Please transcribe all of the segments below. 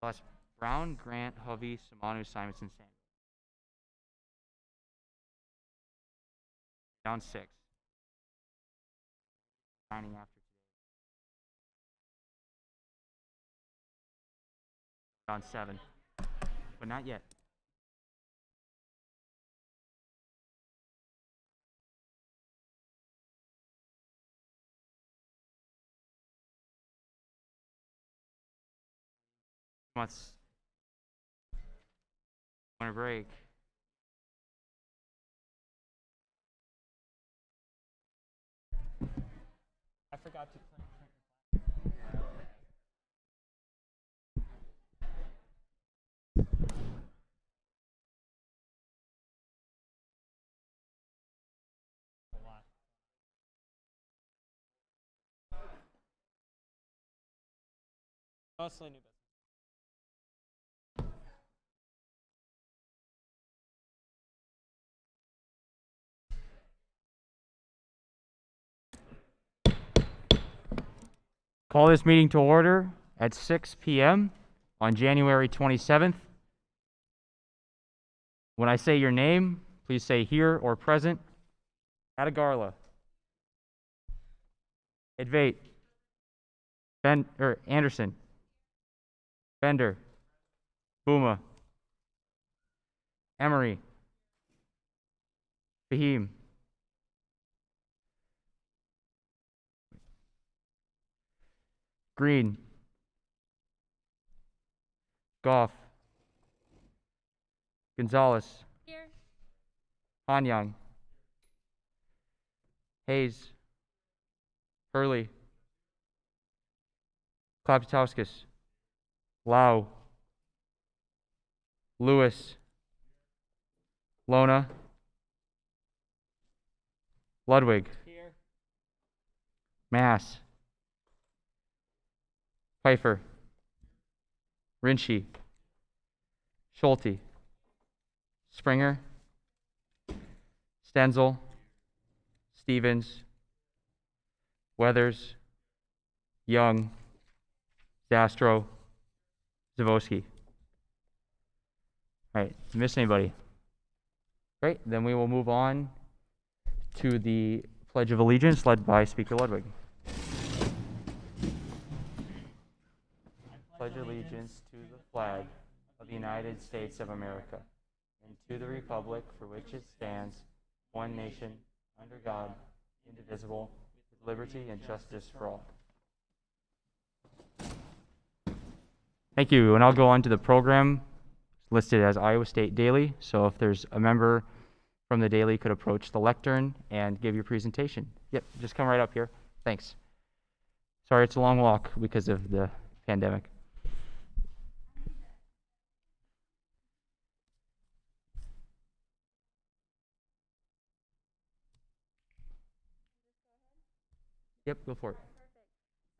Plus Brown, Grant, Hovey, Simonu, Simonson, Samuel. Down 6. Signing after today. Down 7. But not yet. Months. Want a break. I forgot to print. Mostly new business. Call this meeting to order at 6 p.m. on January 27th. When I say your name, please say here or present. Adagarla. Advait. Anderson. Bender. Booma. Emery. Fahim. Green. Goff. Gonzalez. Here. Hanyang. Hayes. Hurley. Klaptowskis. Lau. Lewis. Lona. Ludwig. Here. Mass. Pfeiffer. Rinchi. Schulte. Springer. Stenzel. Stevens. Weathers. Young. Zastro. Zavoski. All right, miss anybody? Great, then we will move on to the Pledge of Allegiance led by Speaker Ludwig. Pledge allegiance to the flag of the United States of America and to the republic for which it stands, one nation, under God, indivisible, with liberty and justice for all. Thank you, and I'll go on to the program listed as Iowa State Daily. So if there's a member from the Daily could approach the lectern and give your presentation. Yep, just come right up here. Thanks. Sorry, it's a long walk because of the pandemic. Yep, go for it. Perfect.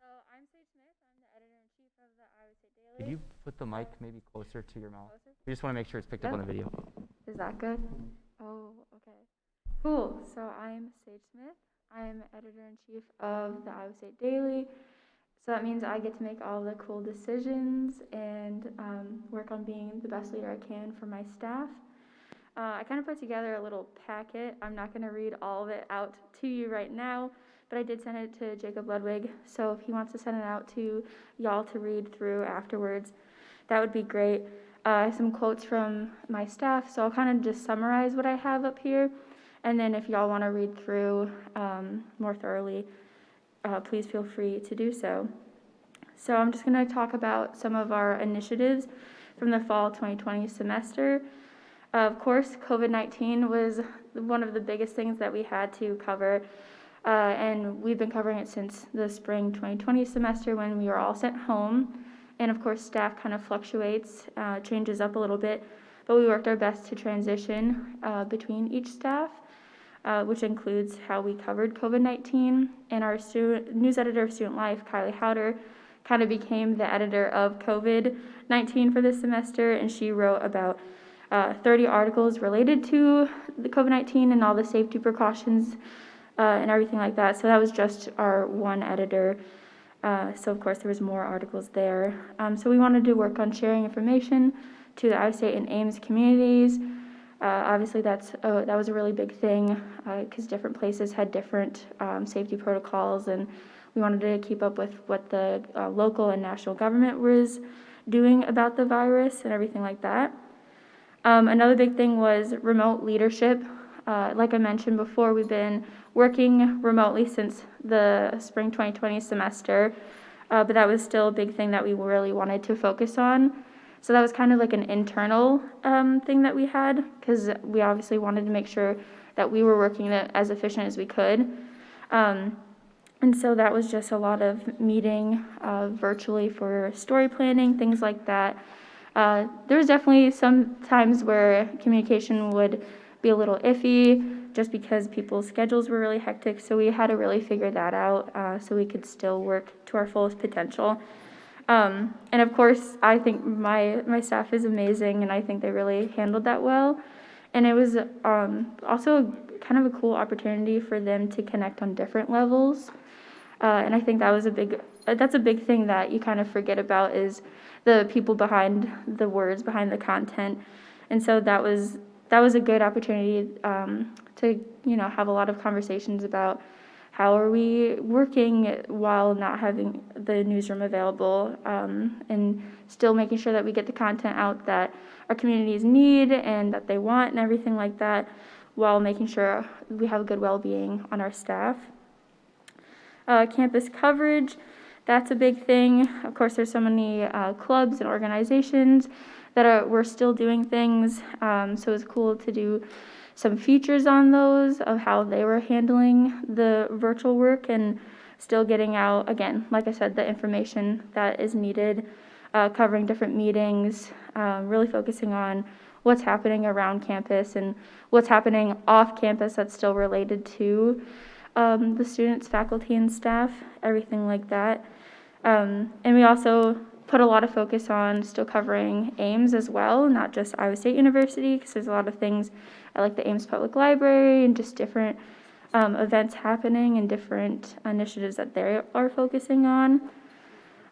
So I'm Sage Smith. I'm the editor-in-chief of the Iowa State Daily. Could you put the mic maybe closer to your mouth? Closer? We just want to make sure it's picked up on the video. Is that good? Oh, okay. Cool. So I'm Sage Smith. I'm editor-in-chief of the Iowa State Daily. So that means I get to make all the cool decisions and work on being the best leader I can for my staff. I kind of put together a little packet. I'm not going to read all of it out to you right now, but I did send it to Jacob Ludwig. So if he wants to send it out to y'all to read through afterwards, that would be great. Some quotes from my staff. So I'll kind of just summarize what I have up here. And then if y'all want to read through more thoroughly, please feel free to do so. So I'm just going to talk about some of our initiatives from the fall 2020 semester. Of course, COVID-19 was one of the biggest things that we had to cover, and we've been covering it since the spring 2020 semester when we were all sent home. And of course, staff kind of fluctuates, changes up a little bit, but we worked our best to transition between each staff, which includes how we covered COVID-19. And our news editor of Student Life, Kylie Howder, kind of became the editor of COVID-19 for this semester, and she wrote about 30 articles related to the COVID-19 and all the safety precautions and everything like that. So that was just our one editor. So of course there was more articles there. So we wanted to work on sharing information to the Iowa State and Ames communities. Obviously that was a really big thing because different places had different safety protocols, and we wanted to keep up with what the local and national government was doing about the virus and everything like that. Another big thing was remote leadership. Like I mentioned before, we've been working remotely since the spring 2020 semester, but that was still a big thing that we really wanted to focus on. So that was kind of like an internal thing that we had, because we obviously wanted to make sure that we were working it as efficient as we could. And so that was just a lot of meeting virtually for story planning, things like that. There was definitely some times where communication would be a little iffy just because people's schedules were really hectic, so we had to really figure that out so we could still work to our fullest potential. And of course, I think my staff is amazing, and I think they really handled that well. And it was also kind of a cool opportunity for them to connect on different levels. And I think that's a big thing that you kind of forget about, is the people behind the words, behind the content. And so that was a good opportunity to have a lot of conversations about how are we working while not having the newsroom available, and still making sure that we get the content out that our communities need and that they want and everything like that, while making sure we have good well-being on our staff. Campus coverage, that's a big thing. Of course, there's so many clubs and organizations that we're still doing things, so it's cool to do some features on those of how they were handling the virtual work and still getting out, again, like I said, the information that is needed, covering different meetings, really focusing on what's happening around campus and what's happening off campus that's still related to the students, faculty, and staff, everything like that. And we also put a lot of focus on still covering Ames as well, not just Iowa State University, because there's a lot of things at like the Ames Public Library and just different events happening and different initiatives that they are focusing on.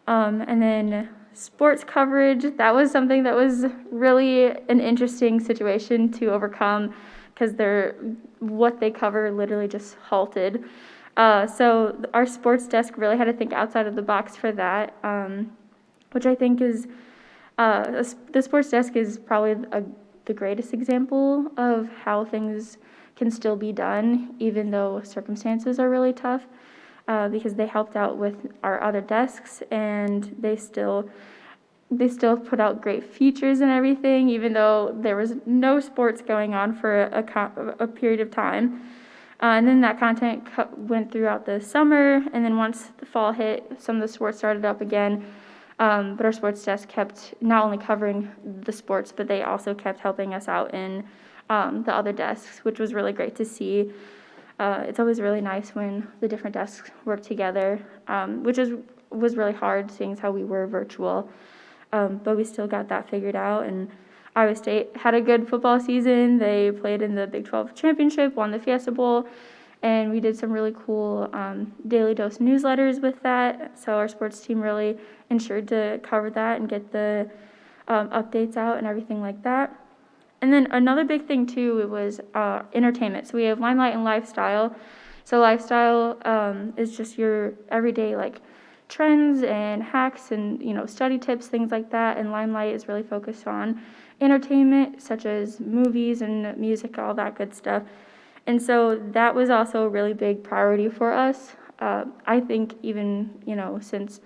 And then sports coverage, that was something that was really an interesting situation to overcome, because what they cover literally just halted. So our sports desk really had to think outside of the box for that, which I think is, the sports desk is probably the greatest example of how things can still be done, even though circumstances are really tough, because they helped out with our other desks, and they still put out great features and everything, even though there was no sports going on for a period of time. And then that content went throughout the summer, and then once the fall hit, some of the sports started up again. But our sports desk kept not only covering the sports, but they also kept helping us out in the other desks, which was really great to see. It's always really nice when the different desks work together, which was really hard, seeing as how we were virtual. But we still got that figured out, and Iowa State had a good football season. They played in the Big 12 championship, won the Fiesta Bowl, and we did some really cool daily dose newsletters with that. So our sports team really ensured to cover that and get the updates out and everything like that. And then another big thing too, it was entertainment. So we have Limelight and Lifestyle. So Lifestyle is just your everyday like trends and hacks and study tips, things like that. And Limelight is really focused on entertainment, such as movies and music, all that good stuff. And so that was also a really big priority for us. I think even since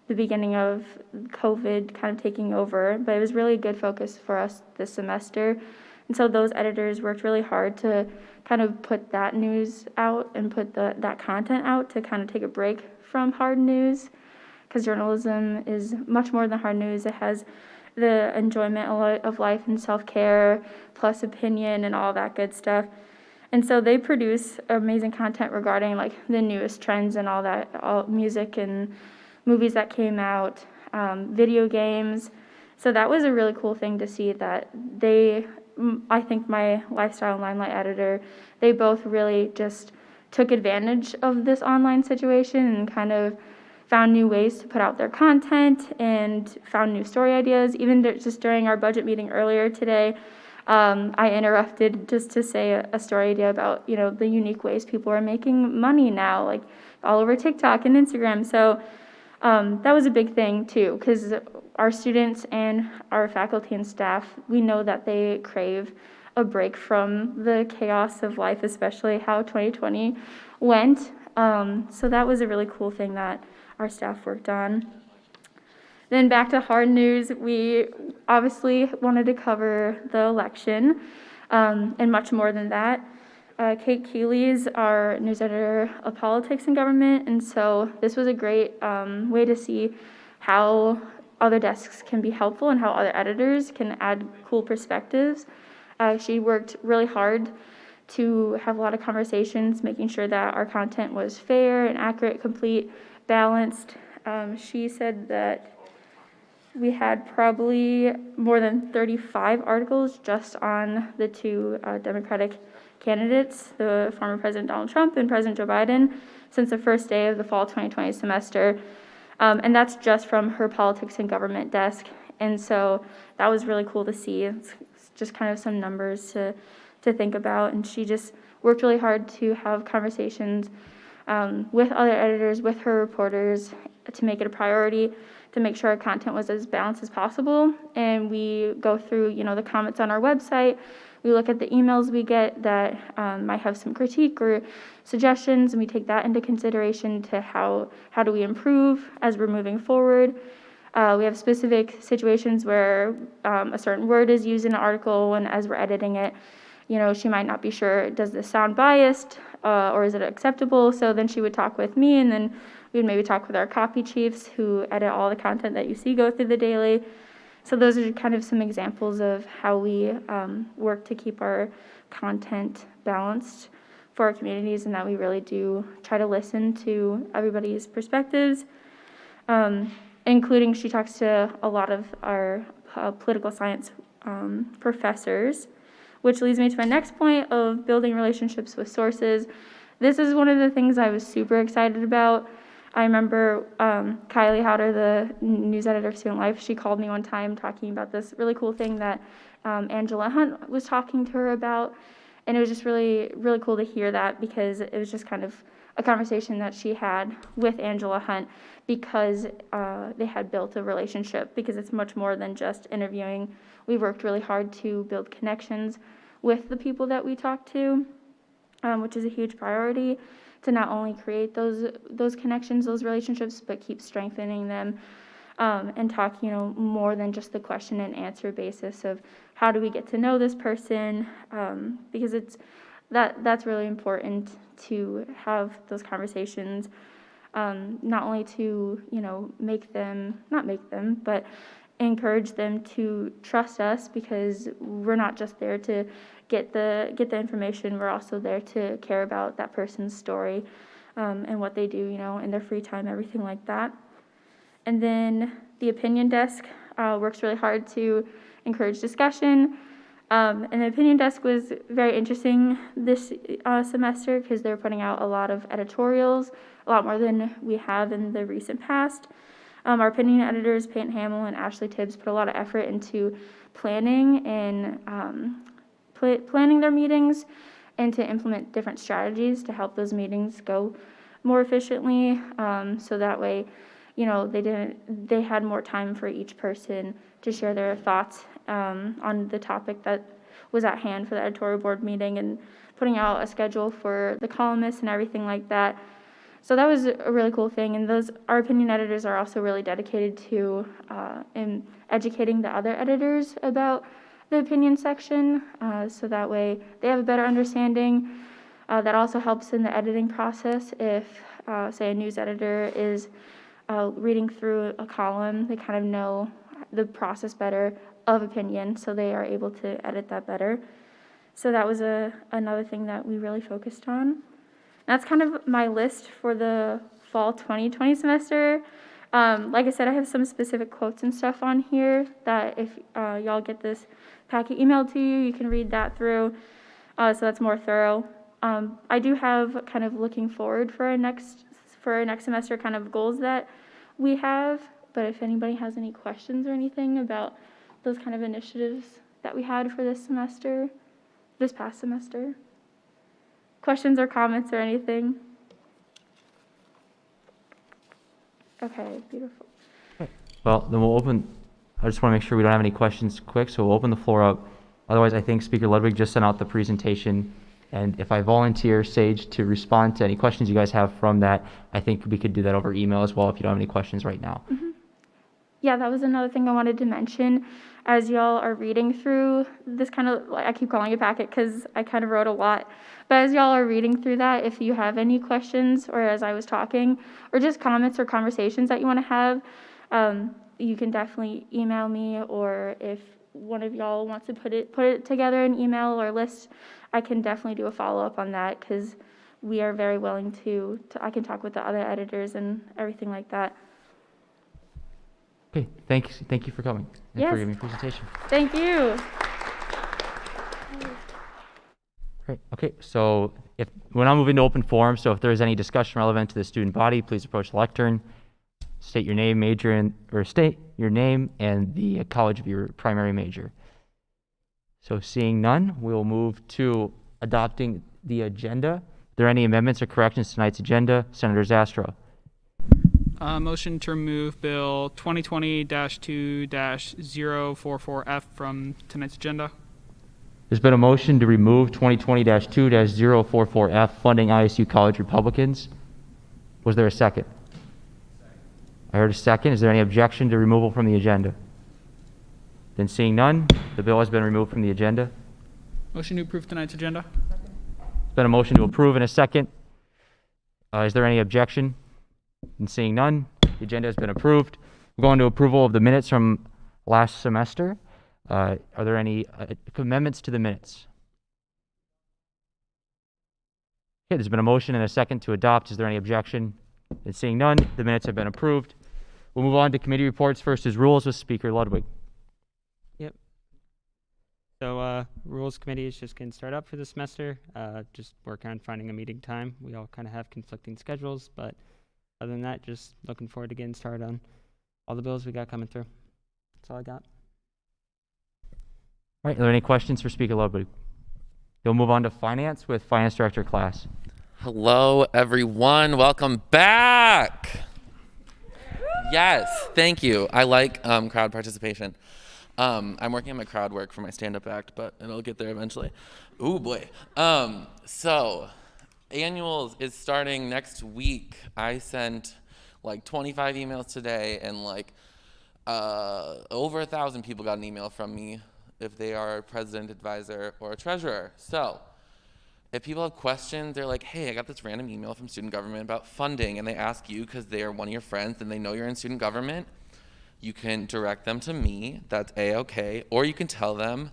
the beginning of COVID kind of taking over, but it was really a good focus for us this semester. And so those editors worked really hard to kind of put that news out and put that content out to kind of take a break from hard news, because journalism is much more than hard news. It has the enjoyment of life and self-care, plus opinion and all that good stuff. And so they produce amazing content regarding like the newest trends and all that, all music and movies that came out, video games. So that was a really cool thing to see that I think my Lifestyle and Limelight editor, they both really just took advantage of this online situation and kind of found new ways to put out their content and found new story ideas. Even just during our budget meeting earlier today, I interrupted just to say a story idea about, the unique ways people are making money now, like all over TikTok and Instagram. So that was a big thing too, because our students and our faculty and staff, we know that they crave a break from the chaos of life, especially how 2020 went. So that was a really cool thing that our staff worked on. Then back to hard news, we obviously wanted to cover the election and much more than that. Kate Keeley is our news editor of politics and government, and so this was a great way to see how other desks can be helpful and how other editors can add cool perspectives. She worked really hard to have a lot of conversations, making sure that our content was fair and accurate, complete, balanced. She said that we had probably more than 35 articles just on the two Democratic candidates, the former President Donald Trump and President Joe Biden, since the first day of the fall 2020 semester. And that's just from her politics and government desk. And so that was really cool to see. It's just kind of some numbers to think about. And she just worked really hard to have conversations with other editors, with her reporters, to make it a priority, to make sure our content was as balanced as possible. And we go through, the comments on our website. We look at the emails we get that might have some critique or suggestions, and we take that into consideration to how do we improve as we're moving forward. We have specific situations where a certain word is used in an article, and as we're editing it, she might not be sure, does this sound biased or is it acceptable? So then she would talk with me, and then we would maybe talk with our copy chiefs who edit all the content that you see go through the daily. So those are kind of some examples of how we work to keep our content balanced for our communities, and that we really do try to listen to everybody's perspectives, including she talks to a lot of our political science professors, which leads me to my next point of building relationships with sources. This is one of the things I was super excited about. I remember Kylie Howder, the news editor of Student Life, she called me one time talking about this really cool thing that Angela Hunt was talking to her about. And it was just really, really cool to hear that, because it was just kind of a conversation that she had with Angela Hunt, because they had built a relationship, because it's much more than just interviewing. We worked really hard to build connections with the people that we talk to, which is a huge priority, to not only create those connections, those relationships, but keep strengthening them, and talk, more than just the question and answer basis of how do we get to know this person, because that's really important to have those conversations, not only to, but encourage them to trust us, because we're not just there to get the information, we're also there to care about that person's story, and what they do, in their free time, everything like that. And then the opinion desk works really hard to encourage discussion. And the opinion desk was very interesting this semester, because they're putting out a lot of editorials, a lot more than we have in the recent past. Our opinion editors, Peyton Hamill and Ashley Tibbs, put a lot of effort into planning and planning their meetings, and to implement different strategies to help those meetings go more efficiently. So that way, they had more time for each person to share their thoughts on the topic that was at hand for the editorial board meeting, and putting out a schedule for the columnists and everything like that. So that was a really cool thing, and our opinion editors are also really dedicated to in educating the other editors about the opinion section, so that way they have a better understanding. That also helps in the editing process. If, say, a news editor is reading through a column, they kind of know the process better of opinion, so they are able to edit that better. So that was another thing that we really focused on. That's kind of my list for the fall 2020 semester. Like I said, I have some specific quotes and stuff on here that if y'all get this packet emailed to you, you can read that through. So that's more thorough. I do have kind of looking forward for our next semester kind of goals that we have, but if anybody has any questions or anything about those kind of initiatives that we had for this past semester. Questions or comments or anything? Okay, beautiful. Well, then we'll open, I just want to make sure we don't have any questions quick, so we'll open the floor up. Otherwise, I think Speaker Ludwig just sent out the presentation, and if I volunteer Sage to respond to any questions you guys have from that, I think we could do that over email as well if you don't have any questions right now. Yeah, that was another thing I wanted to mention. As y'all are reading through this kind of, like, I keep calling it packet because I kind of wrote a lot. But as y'all are reading through that, if you have any questions, or as I was talking, or just comments or conversations that you want to have, you can definitely email me, or if one of y'all wants to put it together in email or list, I can definitely do a follow-up on that, because we are very willing to I can talk with the other editors and everything like that. Okay, thank you for coming and for giving me a presentation. Thank you. Great. Okay, so we're now moving to open forum, so if there's any discussion relevant to the student body, please approach the lectern. State your name, state your name and the college of your primary major. So seeing none, we'll move to adopting the agenda. Are there any amendments or corrections to tonight's agenda? Senator Zastro. Motion to remove Bill 2020-2-044F from tonight's agenda. There's been a motion to remove 2020-2-044F, funding ISU College Republicans. Was there a second? I heard a second. Is there any objection to removal from the agenda? Then seeing none, the bill has been removed from the agenda. Motion to approve tonight's agenda. There's been a motion to approve in a second. Is there any objection? And seeing none, the agenda has been approved. We're going to approval of the minutes from last semester. Are there any amendments to the minutes? Okay, there's been a motion and a second to adopt. Is there any objection? And seeing none, the minutes have been approved. We'll move on to committee reports. First is rules with Speaker Ludwig. Yep. So Rules Committee is just getting started up for the semester. Just working on finding a meeting time. We all kind of have conflicting schedules, but other than that, just looking forward to getting started on all the bills we got coming through. That's all I got. All right, are there any questions for Speaker Ludwig? You'll move on to finance with Finance Director Class. Hello, everyone. Welcome back. Yes, thank you. I like crowd participation. I'm working on my crowd work for my stand-up act, but it'll get there eventually. Ooh, boy. So annuals is starting next week. I sent like 25 emails today, and like over 1,000 people got an email from me if they are a president, advisor, or a treasurer. So if people have questions, they're like, hey, I got this random email from student government about funding, and they ask you because they are one of your friends and they know you're in student government, you can direct them to me. That's A-okay. Or you can tell them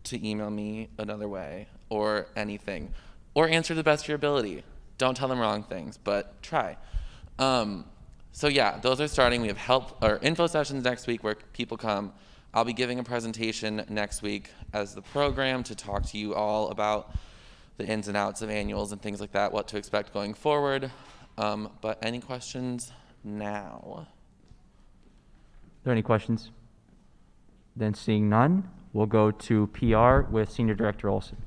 to email me another way or anything. Or answer to the best of your ability. Don't tell them wrong things, but try. So yeah, those are starting. We have info sessions next week where people come. I'll be giving a presentation next week as the program to talk to you all about the ins and outs of annuals and things like that, what to expect going forward. But any questions now? Are there any questions? Then seeing none, we'll go to PR with Senior Director Olson.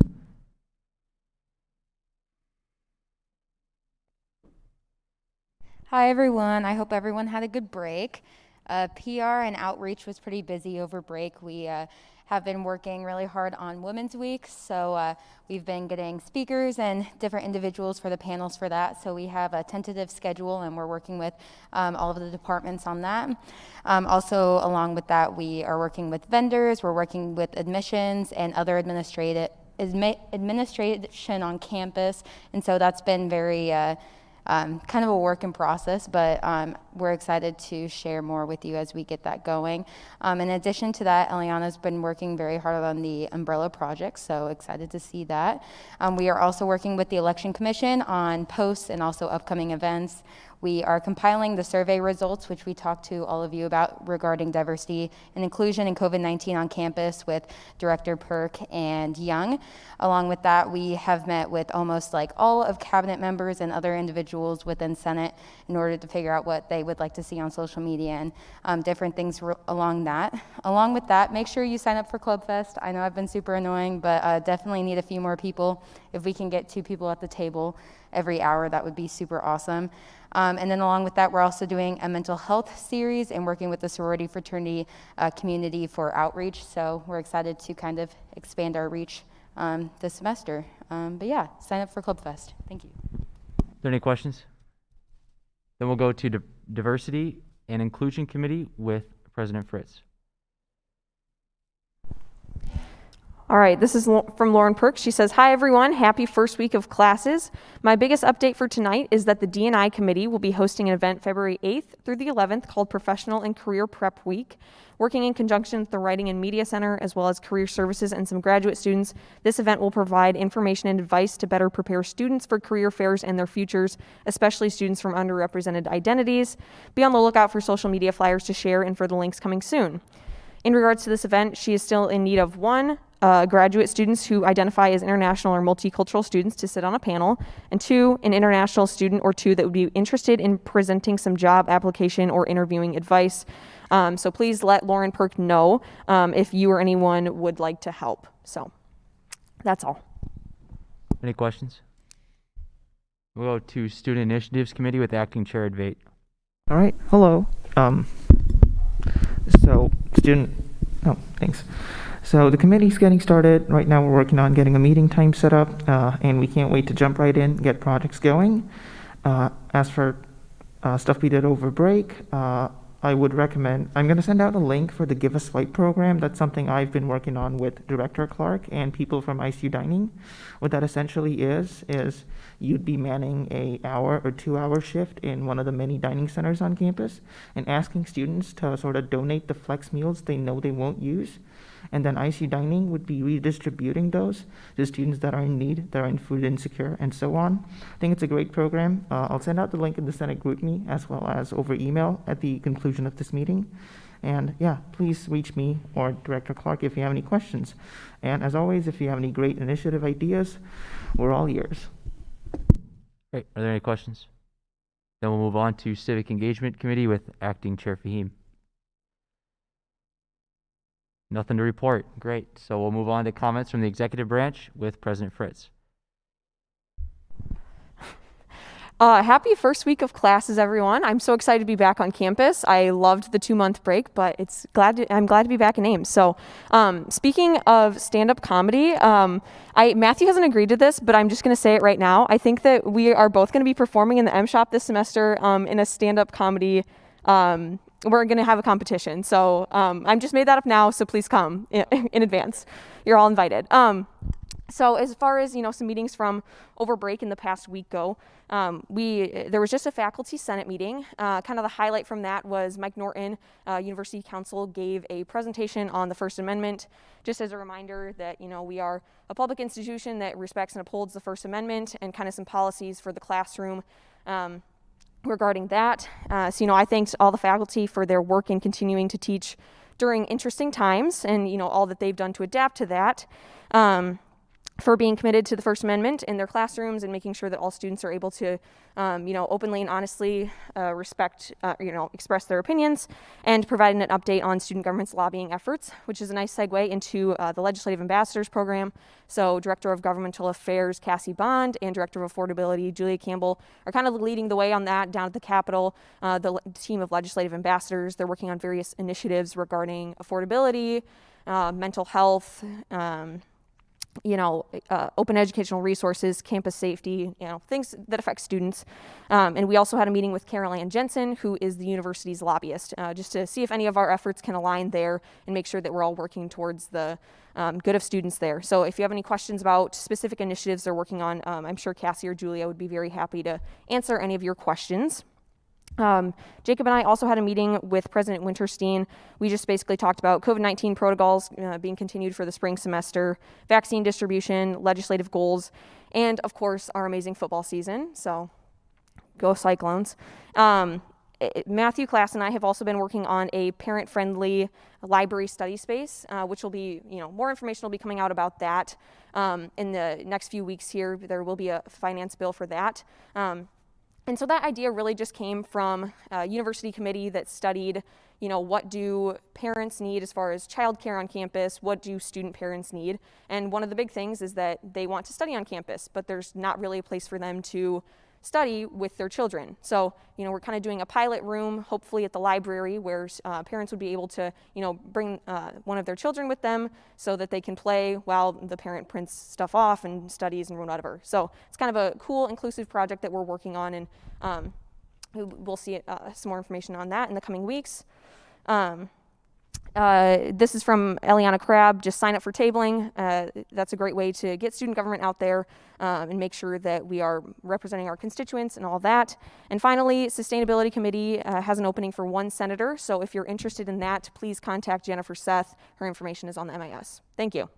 Hi everyone, I hope everyone had a good break. PR and outreach was pretty busy over break. We have been working really hard on Women's Week, so we've been getting speakers and different individuals for the panels for that. So we have a tentative schedule and we're working with all of the departments on that. Also, along with that, we are working with vendors, we're working with admissions and other administration on campus, and so that's been very kind of a work in process, but we're excited to share more with you as we get that going. In addition to that, Eliana's been working very hard on the umbrella project, so excited to see that. We are also working with the Election Commission on posts and also upcoming events. We are compiling the survey results, which we talked to all of you about regarding diversity and inclusion and COVID-19 on campus with Director Perk and Young. Along with that, we have met with almost like all of cabinet members and other individuals within Senate in order to figure out what they would like to see on social media and different things along that. Along with that, make sure you sign up for Club Fest. I know I've been super annoying, but definitely need a few more people. If we can get 2 people at the table every hour, that would be super awesome. And then along with that, we're also doing a mental health series and working with the sorority fraternity community for outreach. So we're excited to kind of expand our reach this semester. But yeah, sign up for Club Fest. Thank you. Are there any questions? Then we'll go to Diversity and Inclusion Committee with President Fritz. All right, this is from Lauren Perk. She says, "Hi everyone, happy first week of classes. My biggest update for tonight is that the D&I committee will be hosting an event February 8th through the 11th called Professional and Career Prep Week. Working in conjunction with the Writing and Media Center, as well as Career Services and some graduate students, this event will provide information and advice to better prepare students for career fairs and their futures, especially students from underrepresented identities. Be on the lookout for social media flyers to share and for the links coming soon." In regards to this event, she is still in need of 1, graduate students who identify as international or multicultural students to sit on a panel, and 2, an international student or 2 that would be interested in presenting some job application or interviewing advice. So please let Lauren Perk know if you or anyone would like to help. So that's all. Any questions? We'll go to Student Initiatives Committee with Acting Chair Advait. All right, hello. Thanks. So the committee's getting started. Right now we're working on getting a meeting time set up, and we can't wait to jump right in, get projects going. As for stuff we did over break, I would recommend, I'm going to send out a link for the Give a Swipe program. That's something I've been working on with Director Clark and people from Isu Dining. What that essentially is you'd be manning a hour or 2-hour shift in one of the many dining centers on campus and asking students to sort of donate the flex meals they know they won't use. And then ICU Dining would be redistributing those to students that are in need, that are in food insecure, and so on. I think it's a great program. I'll send out the link in the Senate GroupMe as well as over email at the conclusion of this meeting. And yeah, please reach me or Director Clark if you have any questions. And as always, if you have any great initiative ideas, we're all ears. Great. Are there any questions? Then we'll move on to Civic Engagement Committee with Acting Chair Fahim. Nothing to report. Great. So we'll move on to comments from the executive branch with President Fritz. Happy first week of classes, everyone. I'm so excited to be back on campus. I loved the 2-month break, but I'm glad to be back in Ames. So speaking of stand-up comedy, Matthew hasn't agreed to this, but I'm just going to say it right now. I think that we are both going to be performing in the M Shop this semester in a stand-up comedy. We're going to have a competition. So I'm just made that up now, so please come in advance. You're all invited. So as far as, some meetings from over break in the past week go, there was just a faculty senate meeting. Kind of the highlight from that was Mike Norton, University Counsel, gave a presentation on the First Amendment, just as a reminder that, we are a public institution that respects and upholds the First Amendment and kind of some policies for the classroom regarding that. So, I thanked all the faculty for their work in continuing to teach during interesting times and, all that they've done to adapt to that. For being committed to the First Amendment in their classrooms and making sure that all students are able to, openly and honestly express their opinions, and providing an update on student government's lobbying efforts, which is a nice segue into the Legislative Ambassadors Program. So Director of Governmental Affairs, Cassie Bond, and Director of Affordability, Julia Campbell, are kind of leading the way on that down at the Capitol. The team of Legislative Ambassadors, they're working on various initiatives regarding affordability, mental health, open educational resources, campus safety, things that affect students. And we also had a meeting with Carol Ann Jensen, who is the university's lobbyist, just to see if any of our efforts can align there and make sure that we're all working towards the good of students there. So if you have any questions about specific initiatives they're working on, I'm sure Cassie or Julia would be very happy to answer any of your questions. Jacob and I also had a meeting with President Winterstein. We just basically talked about COVID-19 protocols being continued for the spring semester, vaccine distribution, legislative goals, and of course our amazing football season. So go Cyclones. Matthew, Class, and I have also been working on a parent-friendly library study space, which will be, more information will be coming out about that in the next few weeks here. There will be a finance bill for that. And so that idea really just came from a university committee that studied, what do parents need as far as childcare on campus? What do student parents need? And one of the big things is that they want to study on campus, but there's not really a place for them to study with their children. So, we're kind of doing a pilot room, hopefully at the library, where parents would be able to, bring one of their children with them so that they can play while the parent prints stuff off and studies and whatever. So it's kind of a cool, inclusive project that we're working on, and we'll see some more information on that in the coming weeks. This is from Eliana Crabb. Just sign up for tabling. That's a great way to get student government out there and make sure that we are representing our constituents and all that. And finally, Sustainability Committee has an opening for 1 senator. So if you're interested in that, please contact Jennifer Seth. Her information is on the MIS. Thank you.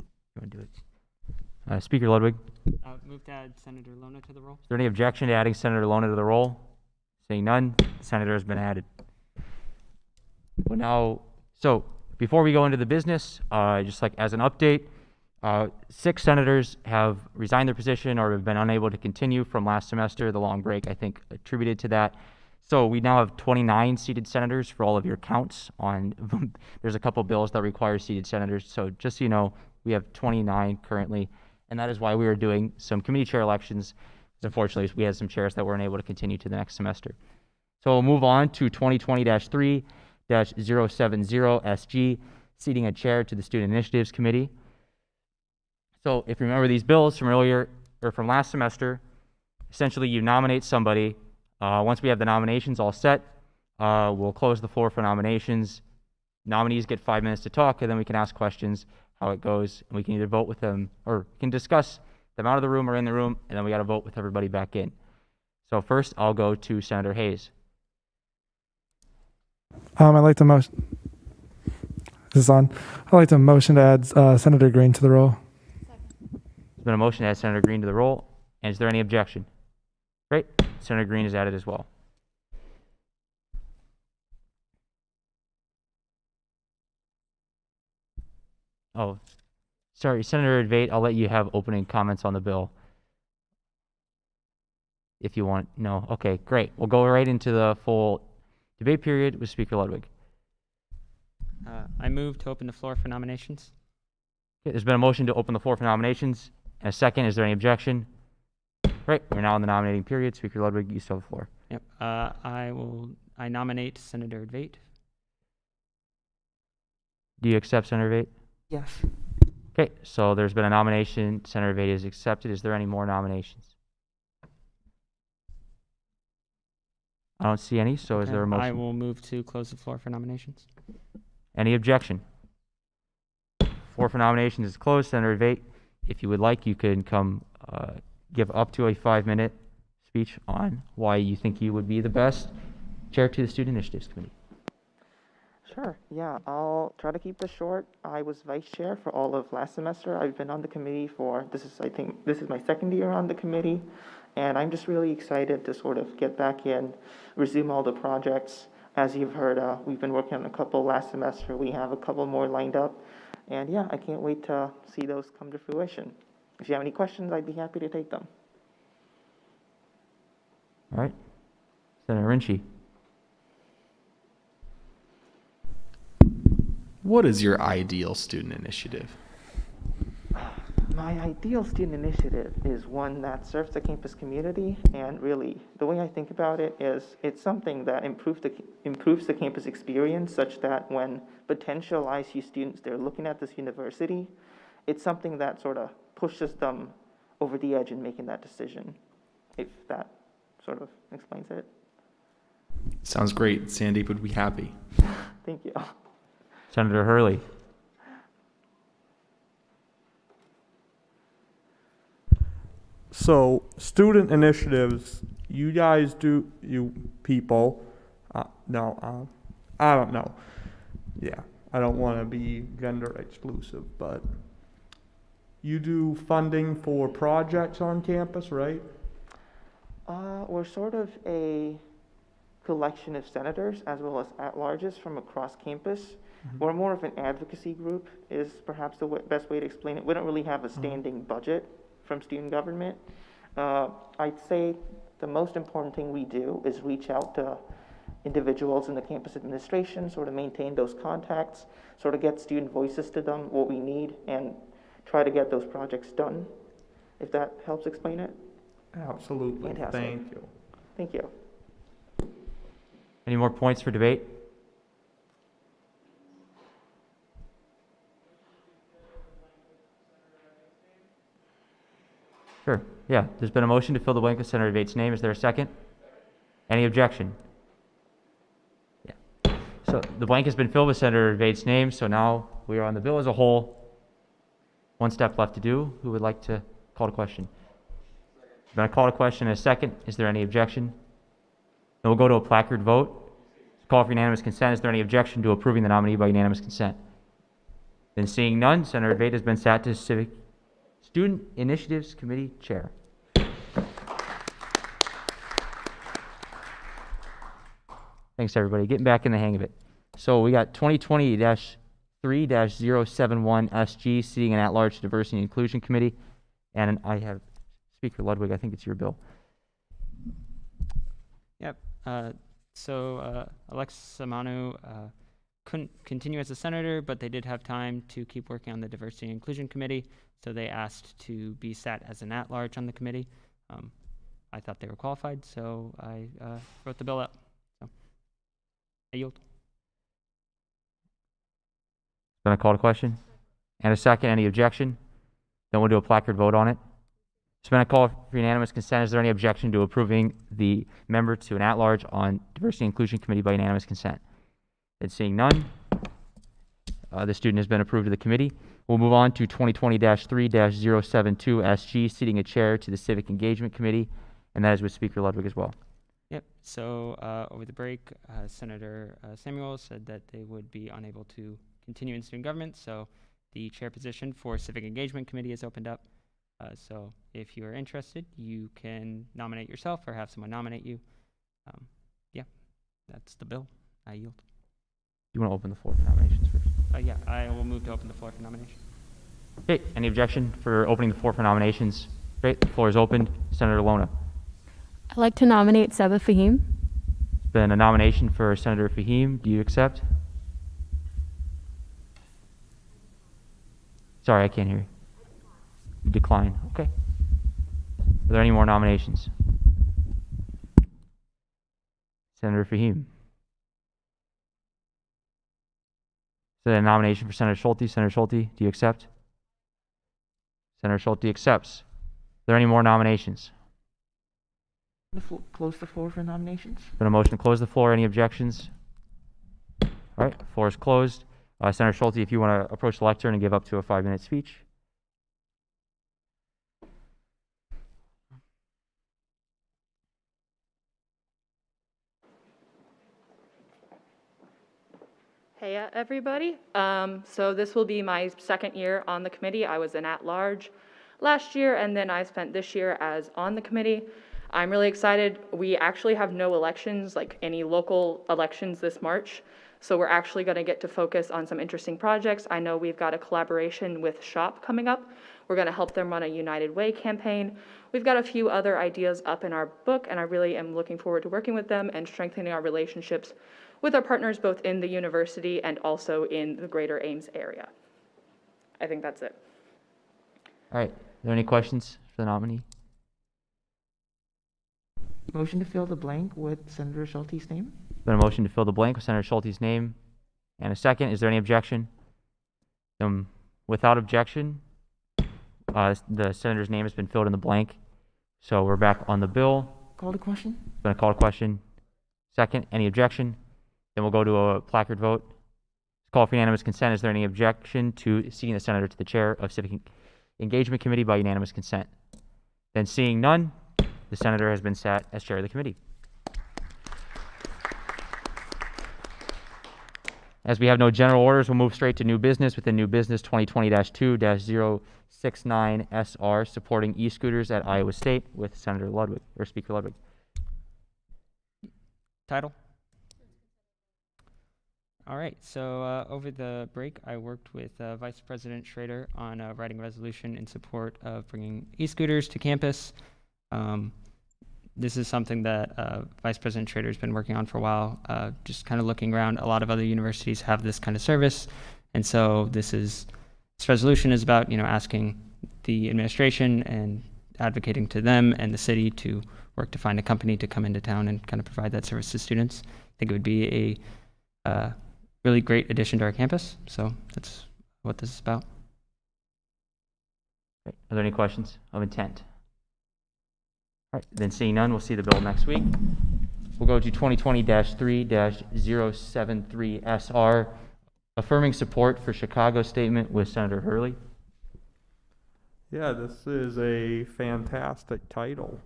You want to do it? Speaker Ludwig, is Move to add Senator Lona to the roll. there any objection to adding Senator Lona to the roll? Seeing none, the senator has been added. Well, now, so before we go into the business, just like as an update, 6 senators have resigned their position or have been unable to continue from last semester. The long break, I think, attributed to that. So we now have 29 seated senators for all of your counts on. There's a couple bills that require seated senators. So just so you know, we have 29 currently, and that is why we are doing some committee chair elections. Unfortunately, we had some chairs that weren't able to continue to the next semester. So we'll move on to 2020-3-070 SG, seating a chair to the Student Initiatives Committee. So if you remember these bills from earlier, or from last semester, essentially you nominate somebody. Once we have the nominations all set, we'll close the floor for nominations. Nominees get 5 minutes to talk, and then we can ask questions, how it goes, and we can either vote with them, or we can discuss them out of the room or in the room, and then we got to vote with everybody back in. So first, I'll go to Senator Hayes. I'd like to motion. This is on. I'd like to motion to add Senator Green to the roll. There's been a motion to add Senator Green to the roll, and is there any objection? Great, Senator Green is added as well. Oh, sorry, Senator Advait, I'll let you have opening comments on the bill. If you want. No? Okay, great. We'll go right into the full debate period with Speaker Ludwig. I move to open the floor for nominations. Okay, there's been a motion to open the floor for nominations. And a second, is there any objection? Great, we're now in the nominating period. Speaker Ludwig, you still have the floor. Yep. I nominate Senator Advait. Do you accept Senator Advait? Yes. Okay, so there's been a nomination. Senator Advait is accepted. Is there any more nominations? I don't see any, so is there a motion? I will move to close the floor for nominations. Any objection? Floor for nominations is closed. Senator Advait, if you would like, you can come give up to a 5-minute speech on why you think you would be the best chair to the Student Initiatives Committee. Sure, yeah, I'll try to keep this short. I was vice chair for all of last semester. I've been on the committee for, I think this is my 2nd year on the committee, and I'm just really excited to sort of get back in, resume all the projects. As you've heard, we've been working on a couple last semester. We have a couple more lined up, and yeah, I can't wait to see those come to fruition. If you have any questions, I'd be happy to take them. All right, Senator Rinchie. What is your ideal student initiative? My ideal student initiative is one that serves the campus community, and really, the way I think about it is it's something that improves the campus experience, such that when potential ISU students, they're looking at this university, it's something that sort of pushes them over the edge in making that decision, if that sort of explains it. Sounds great. Sandeep would be happy. Thank you. Senator Hurley. So, student initiatives, you guys do, you people, I don't know. Yeah, I don't want to be gender exclusive, but you do funding for projects on campus, right? We're sort of a collection of senators as well as at-larges from across campus. We're more of an advocacy group is perhaps the best way to explain it. We don't really have a standing budget from student government. I'd say the most important thing we do is reach out to individuals in the campus administration, sort of maintain those contacts, sort of get student voices to them, what we need, and try to get those projects done, if that helps explain it. Absolutely. Fantastic. Thank you. Thank you. Any more points for debate? Sure. Yeah, there's been a motion to fill the blank with Senator Vate's name. Is there a second? Any objection? Yeah. So the blank has been filled with Senator Vate's name, so now we are on the bill as a whole. One step left to do. Who would like to call to question? There's been a call to question and a second. Is there any objection? Then we'll go to a placard vote. Call for unanimous consent. Is there any objection to approving the nominee by unanimous consent? Then seeing none, Senator Vate has been sat to Civic Student Initiatives Committee Chair. Thanks, everybody. Getting back in the hang of it. So we got 2020-3-071 SG, seating an at-large Diversity and Inclusion Committee. And I have Speaker Ludwig. I think it's your bill. Yep. Alexis Amanu couldn't continue as a senator, but they did have time to keep working on the Diversity and Inclusion Committee, so they asked to be sat as an at-large on the committee. I thought they were qualified, so I wrote the bill up. So I yield. Then a call to question and a second. Any objection? Then we'll do a placard vote on it. It's been a call for unanimous consent. Is there any objection to approving the member to an at-large on Diversity and Inclusion Committee by unanimous consent? Then seeing none, the student has been approved to the committee. We'll move on to 2020-3-072 SG, seating a chair to the Civic Engagement Committee, and that is with Speaker Ludwig as well. Yep. So over the break, Senator Samuel said that they would be unable to continue in student government, so the chair position for Civic Engagement Committee is opened up. So if you are interested, you can nominate yourself or have someone nominate you. Yeah, that's the bill. I yield. You want to open the floor for nominations first? Yeah, I will move to open the floor for nomination. Okay, any objection for opening the floor for nominations? Great, the floor is opened. Senator Lona. I'd like to nominate Seba Fahim. It's been a nomination for Senator Fahim. Do you accept? Sorry, I can't hear you. You decline. Okay. Are there any more nominations? Senator Fahim. Is there a nomination for Senator Schulte? Senator Schulte, do you accept? Senator Schulte accepts. Are there any more nominations? Close the floor for nominations. Been a motion to close the floor. Any objections? All right, the floor is closed. Senator Schulte, if you want to approach the lectern and give up to a 5-minute speech. Hey everybody. So this will be my second year on the committee. I was an at-large last year, and then I spent this year as on the committee. I'm really excited. We actually have no elections, like any local elections this March. So we're actually going to get to focus on some interesting projects. I know we've got a collaboration with SHOP coming up. We're going to help them run a United Way campaign. We've got a few other ideas up in our book, and I really am looking forward to working with them and strengthening our relationships with our partners both in the university and also in the greater Ames area. I think that's it. All right, are there any questions for the nominee? Motion to fill the blank with Senator Schulte's name. Been a motion to fill the blank with Senator Schulte's name and a second. Is there any objection? Without objection, the senator's name has been filled in the blank. So we're back on the bill. Call to question. Been a call to question. Second, any objection? Then we'll go to a placard vote. Call for unanimous consent. Is there any objection to seating the senator to the chair of Civic Engagement Committee by unanimous consent? Then seeing none, the senator has been sat as chair of the committee. As we have no general orders, we'll move straight to new business. Within new business 2020-2-069 SR, supporting e-scooters at Iowa State with Senator Ludwig, or Speaker Ludwig. Title? All right, so over the break, I worked with Vice President Schrader on writing a resolution in support of bringing e-scooters to campus. This is something that Vice President Schrader has been working on for a while, just kind of looking around. A lot of other universities have this kind of service, and so this resolution is about, asking the administration and advocating to them and the city to work to find a company to come into town and kind of provide that service to students. I think it would be a really great addition to our campus, so that's what this is about. Great. Are there any questions of intent? All right, then seeing none, we'll see the bill next week. We'll go to 2020-3-073 SR, affirming support for Chicago statement with Senator Hurley. Yeah, this is a fantastic title.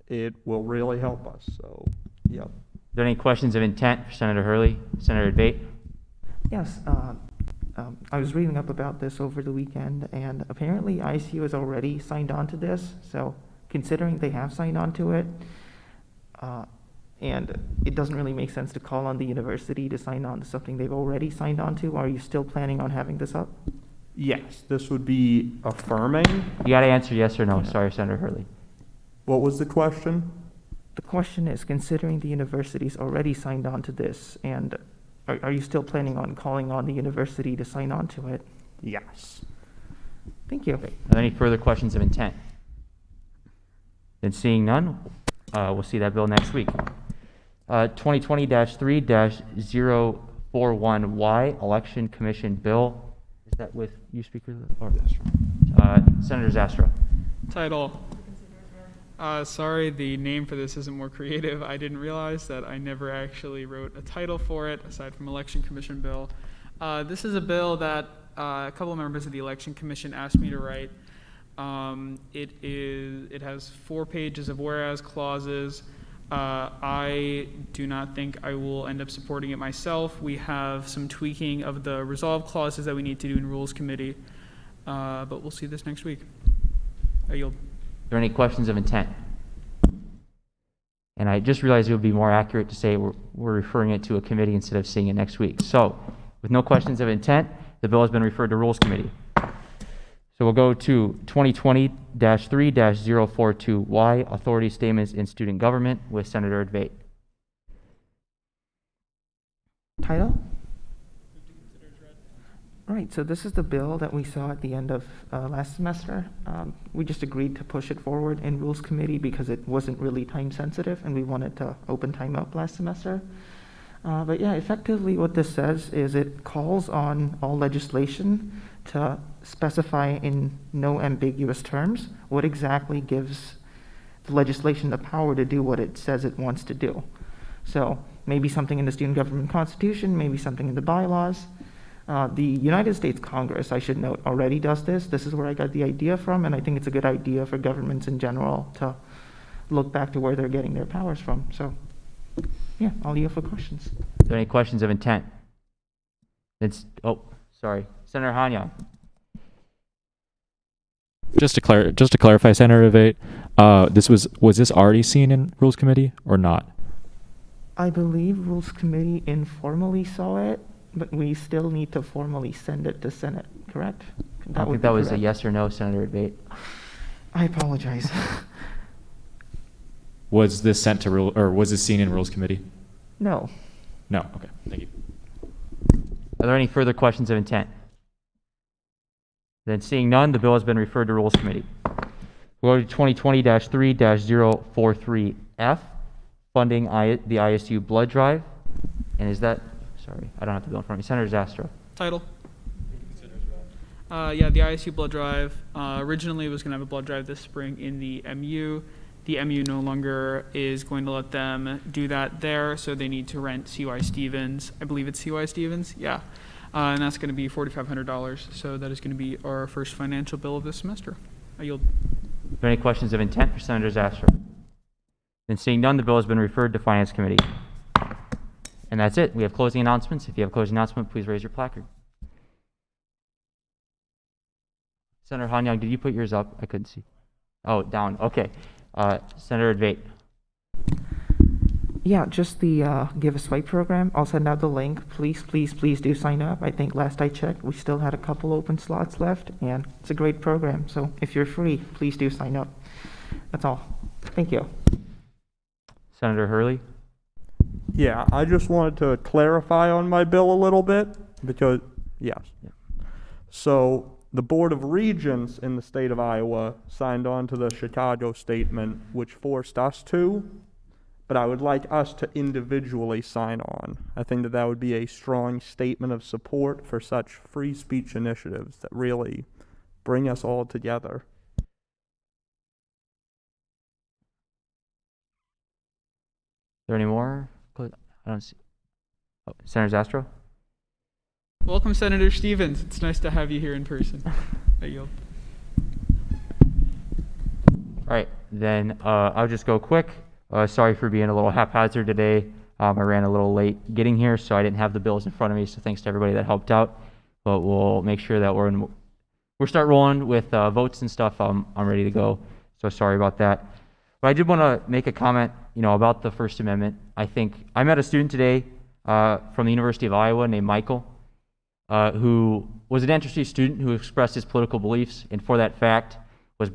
It will really help us, so, yep. Are there any questions of intent for Senator Hurley? Senator Debate? Yes, I was reading up about this over the weekend, and apparently ISU has already signed on to this. So considering they have signed on to it, and it doesn't really make sense to call on the university to sign on to something they've already signed on to, are you still planning on having this up? Yes, this would be affirming. You got to answer yes or no. Sorry, Senator Hurley. What was the question? The question is, considering the university's already signed on to this, and are you still planning on calling on the university to sign on to it? Yes. Thank you. Are there any further questions of intent? Then seeing none, we'll see that bill next week. 2020-3-041Y, Election Commission Bill. Is that with you, Speaker? Or Senator Zastrow. Title. Sorry, the name for this isn't more creative. I didn't realize that I never actually wrote a title for it, aside from Election Commission Bill. This is a bill that a couple of members of the Election Commission asked me to write. It has 4 pages of whereas clauses. I do not think I will end up supporting it myself. We have some tweaking of the resolve clauses that we need to do in Rules Committee, but we'll see this next week. I yield. Are there any questions of intent? And I just realized it would be more accurate to say we're referring it to a committee instead of seeing it next week. So, with no questions of intent, the bill has been referred to Rules Committee. So we'll go to 2020-3-042Y, Authority Statements in Student Government with Senator Debate. Title? Right, so this is the bill that we saw at the end of last semester. We just agreed to push it forward in Rules Committee because it wasn't really time sensitive and we wanted to open time up last semester. But yeah, effectively what this says is it calls on all legislation to specify in no ambiguous terms what exactly gives the legislation the power to do what it says it wants to do. So maybe something in the Student Government Constitution, maybe something in the bylaws. The United States Congress, I should note, already does this. This is where I got the idea from, and I think it's a good idea for governments in general to look back to where they're getting their powers from. So, yeah, I'll yield for questions. Are there any questions of intent? Sorry. Senator Hanyan. Just to clarify, Senator Debate, was this already seen in Rules Committee or not? I believe Rules Committee informally saw it, but we still need to formally send it to Senate, correct? I think that was a yes or no, Senator Debate. I apologize. Was this sent to was this seen in Rules Committee? No. No. Okay. Thank you. Are there any further questions of intent? Then seeing none, the bill has been referred to Rules Committee. We'll go to 2020-3-043F, funding the Isu Blood Drive. And is that, sorry, I don't have the bill in front of me. Senator Zastrow. Title. Yeah, the Isu Blood Drive. Originally was going to have a blood drive this spring in the MU. The MU no longer is going to let them do that there, so they need to rent CY Stevens. I believe it's CY Stevens, yeah. And that's going to be $4,500, so that is going to be our first financial bill of this semester. I yield. Are there any questions of intent for Senator Zastrow? Then seeing none, the bill has been referred to Finance Committee. And that's it. We have closing announcements. If you have a closing announcement, please raise your placard. Senator Hanyang, did you put yours up? I couldn't see. Oh, down. Okay. Senator Advait. Yeah, just the Give a Swipe program. I'll send out the link. Please, please, please do sign up. I think last I checked, we still had a couple open slots left, and it's a great program. So if you're free, please do sign up. That's all. Thank you. Senator Hurley. Yeah, I just wanted to clarify on my bill a little bit because, yes. Yeah. So the Board of Regents in the state of Iowa signed on to the Chicago Statement, which forced us to, but I would like us to individually sign on. I think that would be a strong statement of support for such free speech initiatives that really bring us all together. Is there any more? I don't see. Oh, Senator Zastro. Welcome, Senator Stevens. It's nice to have you here in person. I yield. All right, then I'll just go quick. Sorry for being a little haphazard today. I ran a little late getting here, so I didn't have the bills in front of me. So thanks to everybody that helped out. But we'll make sure that we'll start rolling with votes and stuff. I'm ready to go. So sorry about that. But I did want to make a comment, about the First Amendment. I think I met a student today from the University of Iowa named Michael, who was an interesting student who expressed his political beliefs, and for that fact was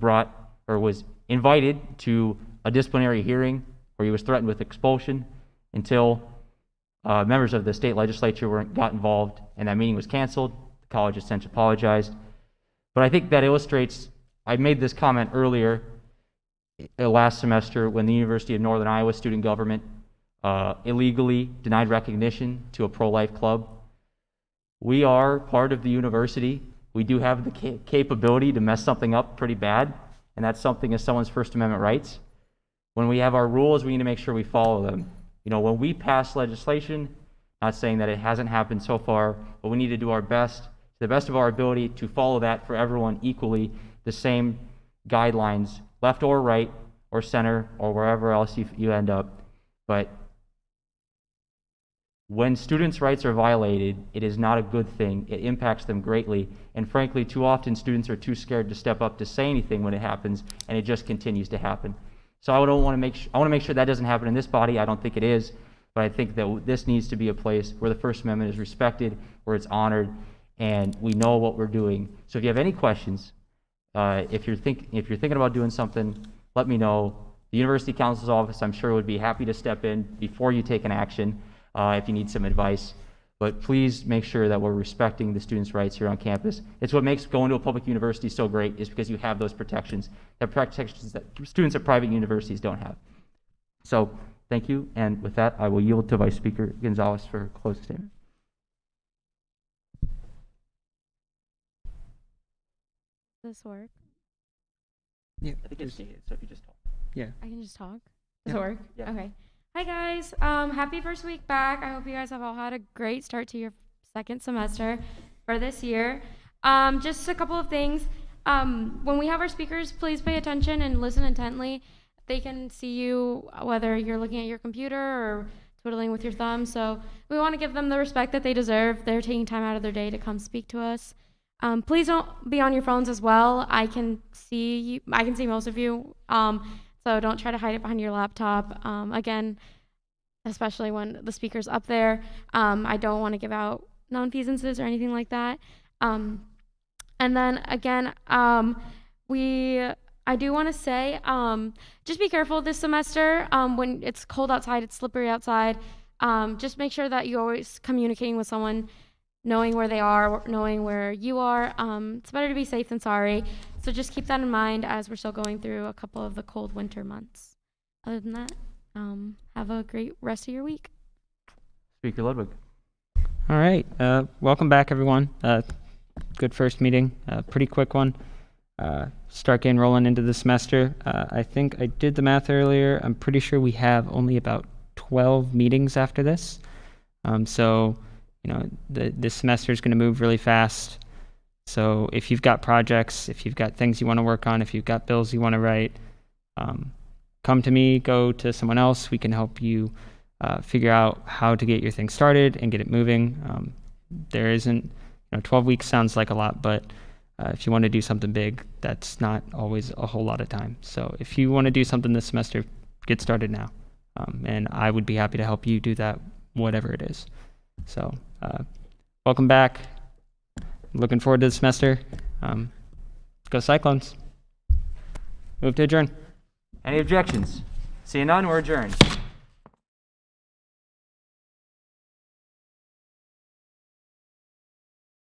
invited to a disciplinary hearing where he was threatened with expulsion until members of the state legislature got involved, and that meeting was canceled. The college has since apologized. But I think that illustrates, I made this comment earlier last semester when the University of Northern Iowa student government illegally denied recognition to a pro-life club. We are part of the university. We do have the capability to mess something up pretty bad, and that's something as someone's First Amendment rights. When we have our rules, we need to make sure we follow them. When we pass legislation, not saying that it hasn't happened so far, but we need to do our best, to the best of our ability, to follow that for everyone equally, the same guidelines, left or right or center or wherever else you end up. But when students' rights are violated, it is not a good thing. It impacts them greatly. And frankly, too often students are too scared to step up to say anything when it happens, and it just continues to happen. So I want to make sure that doesn't happen in this body. I don't think it is, but I think that this needs to be a place where the First Amendment is respected, where it's honored, and we know what we're doing. So if you have any questions, if you're thinking about doing something, let me know. The University Counsel's Office, I'm sure, would be happy to step in before you take an action if you need some advice. But please make sure that we're respecting the students' rights here on campus. It's what makes going to a public university so great, is because you have those protections that students at private universities don't have. So thank you, and with that, I will yield to Vice Speaker Gonzalez for a closing statement. Does this work? Yeah. I think it's needed, so if you just talk. Yeah. I can just talk. Does it work? Yeah. Okay. Hi guys. Happy first week back. I hope you guys have all had a great start to your second semester for this year. Just a couple of things. When we have our speakers, please pay attention and listen intently. They can see you whether you're looking at your computer or twiddling with your thumb. So we want to give them the respect that they deserve. They're taking time out of their day to come speak to us. Please don't be on your phones as well. I can see you. I can see most of you. So don't try to hide it behind your laptop. Again, especially when the speaker's up there. I don't want to give out nonfeasances or anything like that. And then again, I do want to say, just be careful this semester. When it's cold outside, it's slippery outside. Just make sure that you're always communicating with someone, knowing where they are, knowing where you are. It's better to be safe than sorry. So just keep that in mind as we're still going through a couple of the cold winter months. Other than that, have a great rest of your week. Speaker Ludwig. All right. Welcome back, everyone. Good first meeting. Pretty quick one. Start getting rolling into the semester. I think I did the math earlier. I'm pretty sure we have only about 12 meetings after this. So, this semester is going to move really fast. So if you've got projects, if you've got things you want to work on, if you've got bills you want to write, come to me, go to someone else. We can help you figure out how to get your thing started and get it moving. There isn't, 12 weeks sounds like a lot, but if you want to do something big, that's not always a whole lot of time. So if you want to do something this semester, get started now. And I would be happy to help you do that, whatever it is. So welcome back. Looking forward to the semester. Go Cyclones. Move to adjourn. Any objections? Seeing none, we're adjourned.